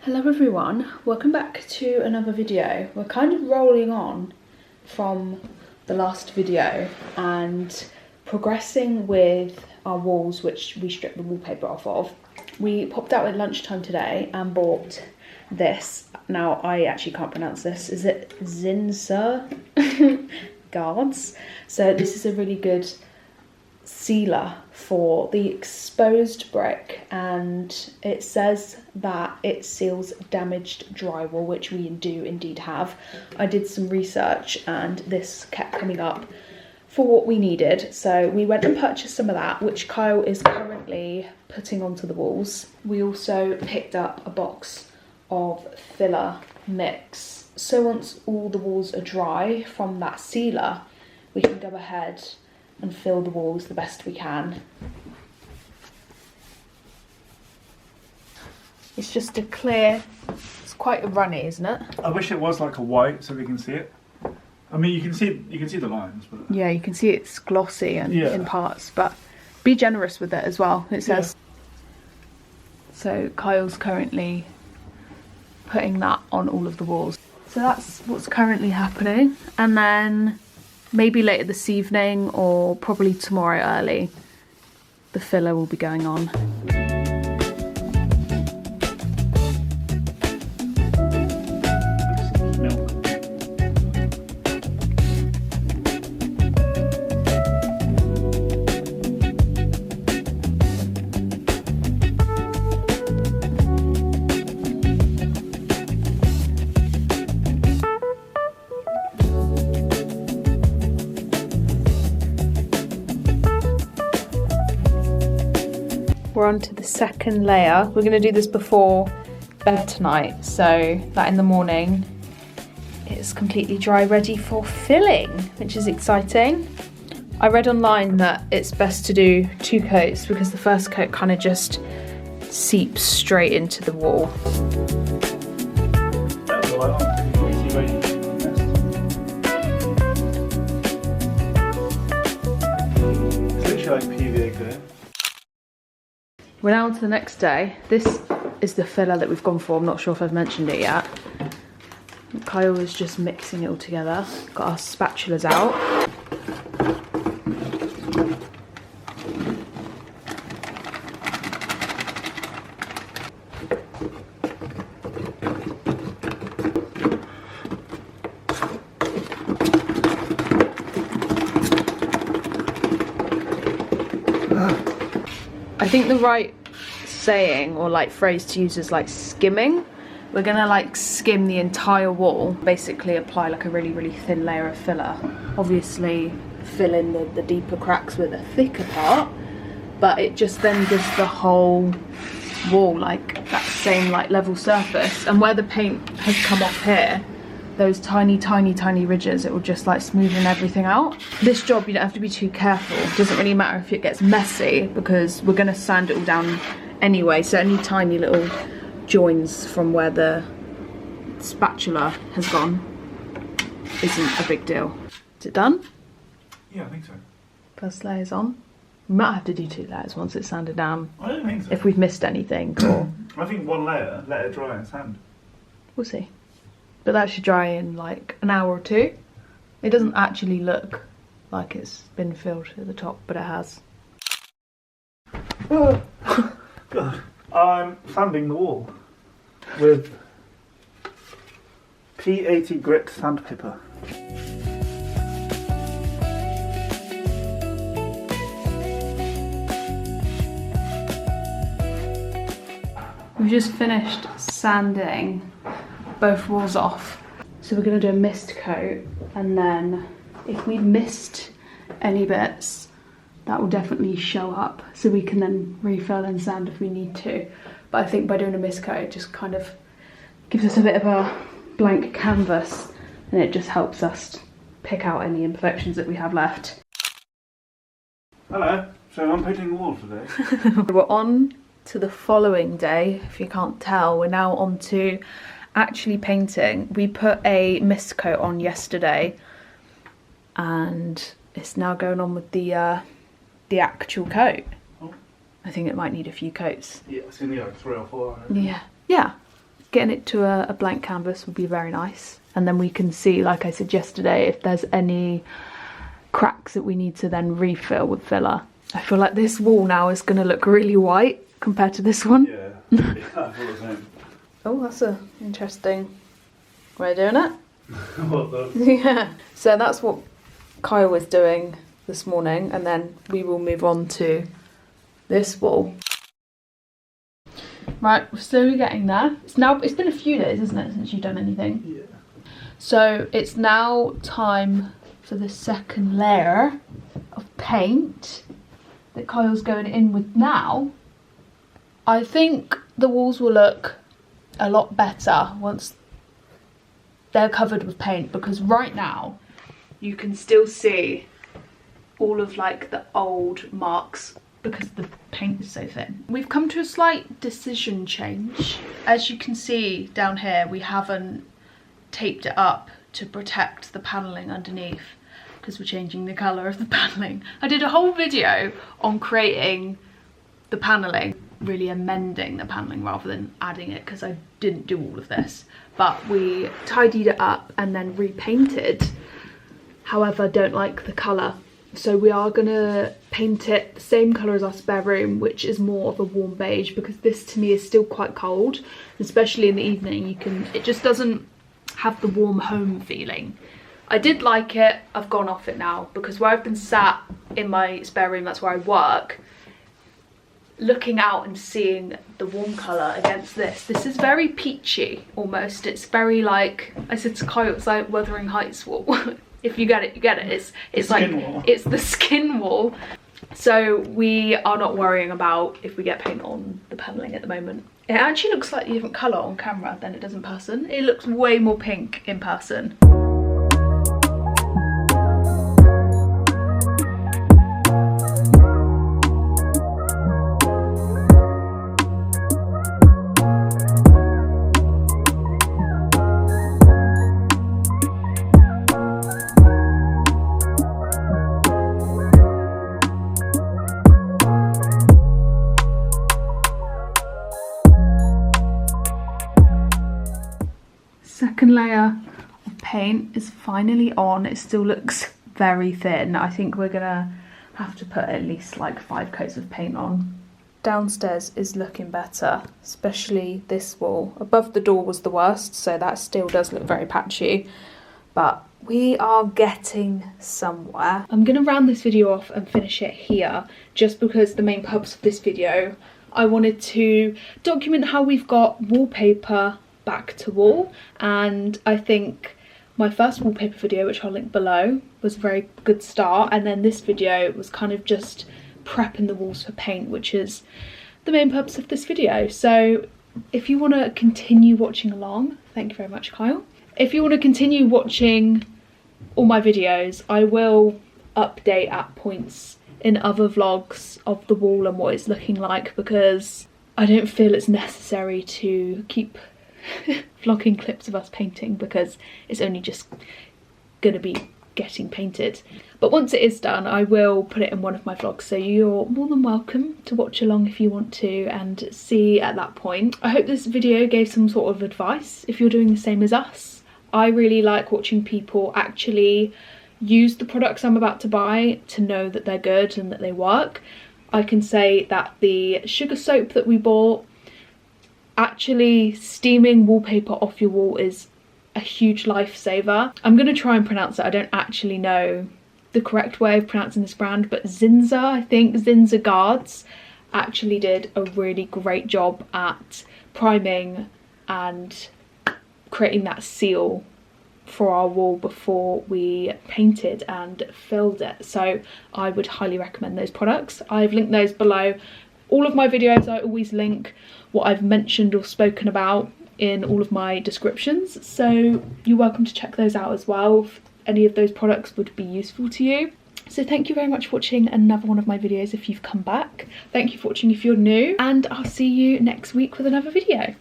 Hello everyone, welcome back to another video. We're kind of rolling on from the last video and progressing with our walls, which we stripped the wallpaper off of. We popped out at lunchtime today and bought this. Now I actually can't pronounce this. Is it Zinser guards? So this is a really good sealer for the exposed brick, and it says that it seals damaged drywall, which we do indeed have. I did some research and this kept coming up for what we needed, so we went and purchased some of that, which Kyle is currently putting onto the walls. We also picked up a box of filler mix, so once all the walls are dry from that sealer, we can go ahead and fill the walls the best we can. It's just a clear, it's quite runny, isn't it? I wish it was like a white so we can see it. I mean, you can see the lines, but yeah, you can see it's glossy and in parts, but be generous with it as well, it says. Yeah. So Kyle's currently putting that on all of the walls. So that's what's currently happening, and then maybe later this evening or probably tomorrow early, the filler will be going on. We're on to the second layer. We're going to do this before bed tonight, so that in the morning it's completely dry, ready for filling, which is exciting. I read online that it's best to do 2 coats because the first coat kind of just seeps straight into the wall. it's literally like PVA clear. We're now on to the next day. This is the filler that we've gone for. I'm not sure if I've mentioned it yet. Kyle is just mixing it all together. Got our spatulas out. I think the right saying or like phrase to use is like skimming. We're gonna like skim the entire wall, basically apply like a really thin layer of filler. Obviously fill in the deeper cracks with a thicker part, but it just then gives the whole wall like that same like level surface, and where the paint has come off here, those tiny ridges, it will just like smoothen everything out. This job you don't have to be too careful. It doesn't really matter if it gets messy because we're going to sand it all down anyway, so any tiny little joins from where the spatula has gone isn't a big deal. Is it done? Yeah, I think so. First layer's on. We might have to do 2 layers once it's sanded down. I don't think so. If we've missed anything, or I think 1 layer, let it dry and sand. we'll see. But that should dry in like an hour or 2. It doesn't actually look like it's been filled to the top, but it has. Oh, God. I'm sanding the wall with P80 grit sandpaper. We've just finished sanding both walls off, so we're going to do a mist coat, and then if we missed any bits that will definitely show up, so we can then refill and sand if we need to. But I think by doing a mist coat it just kind of gives us a bit of a blank canvas, and it just helps us pick out any imperfections that we have left. Hello, so I'm painting the wall today. We're on to the following day. If you can't tell, we're now on to actually painting. We put a mist coat on yesterday and it's now going on with the actual coat. Oh. I think it might need a few coats. Yeah, it's only like 3 or 4. Yeah. getting it to a blank canvas would be very nice. And then we can see, like I said yesterday, if there's any cracks that we need to then refill with filler. I feel like this wall now is going to look really white compared to this one. Yeah, yeah, I thought the same. Oh, that's a interesting way of doing it. What the? Yeah. So that's what Kyle was doing this morning, and then we will move on to this wall. Right, we're slowly getting there. It's been a few days, isn't it, since you've done anything? Yeah. So it's now time for the second layer of paint that Kyle's going in with now. I think the walls will look a lot better once they're covered with paint, because right now you can still see all of like the old marks because the paint is so thin. We've come to a slight decision change. As you can see down here, we haven't taped it up to protect the paneling underneath because we're changing the color of the paneling. I did a whole video on creating the paneling, really amending the paneling rather than adding it, because I didn't do all of this, but we tidied it up and then repainted. However, I don't like the color, so we are gonna paint it the same color as our spare room, which is more of a warm beige, because this to me is still quite cold, especially in the evening. It just doesn't have the warm home feeling. I did like it. I've gone off it now, because where I've been sat in my spare room, that's where I work, looking out and seeing the warm colour against this is very peachy almost. It's very, like I said to Kyle, it's like Wuthering Heights wall. If you get it, you get it. It's like wall. It's the skin wall. So we are not worrying about if we get paint on the panelling at the moment. It actually looks like a different colour on camera than it does in person. It looks way more pink in person. Second layer of paint is finally on. It still looks very thin. I think we're gonna have to put at least like 5 coats of paint on. Downstairs is looking better, especially this wall. Above the door was the worst, so that still does look very patchy, but we are getting somewhere. I'm gonna round this video off and finish it here, just because the main purpose of this video, I wanted to document how we've got wallpaper back to wall, and I think my first wallpaper video, which I'll link below, was a very good start, and then this video was kind of just prepping the walls for paint, which is the main purpose of this video. So if you want to continue watching along, thank you very much, Kyle. If you want to continue watching all my videos, I will update at points in other vlogs of the wall and what it's looking like, because I don't feel it's necessary to keep vlogging clips of us painting, because it's only just gonna be getting painted. But once it is done, I will put it in one of my vlogs, so you're more than welcome to watch along if you want to and see at that point. I hope this video gave some sort of advice if you're doing the same as us. I really like watching people actually use the products I'm about to buy to know that they're good and that they work. I can say that the sugar soap that we bought, actually steaming wallpaper off your wall is a huge lifesaver. I'm going to try and pronounce it. I don't actually know the correct way of pronouncing this brand, but Zinza, I think, Zinza Guards actually did a really great job at priming and creating that seal for our wall before we painted and filled it. So I would highly recommend those products. I've linked those below. All of my videos, I always link what I've mentioned or spoken about in all of my descriptions, so you're welcome to check those out as well if any of those products would be useful to you. So thank you very much for watching another one of my videos if you've come back. Thank you for watching if you're new, and I'll see you next week with another video.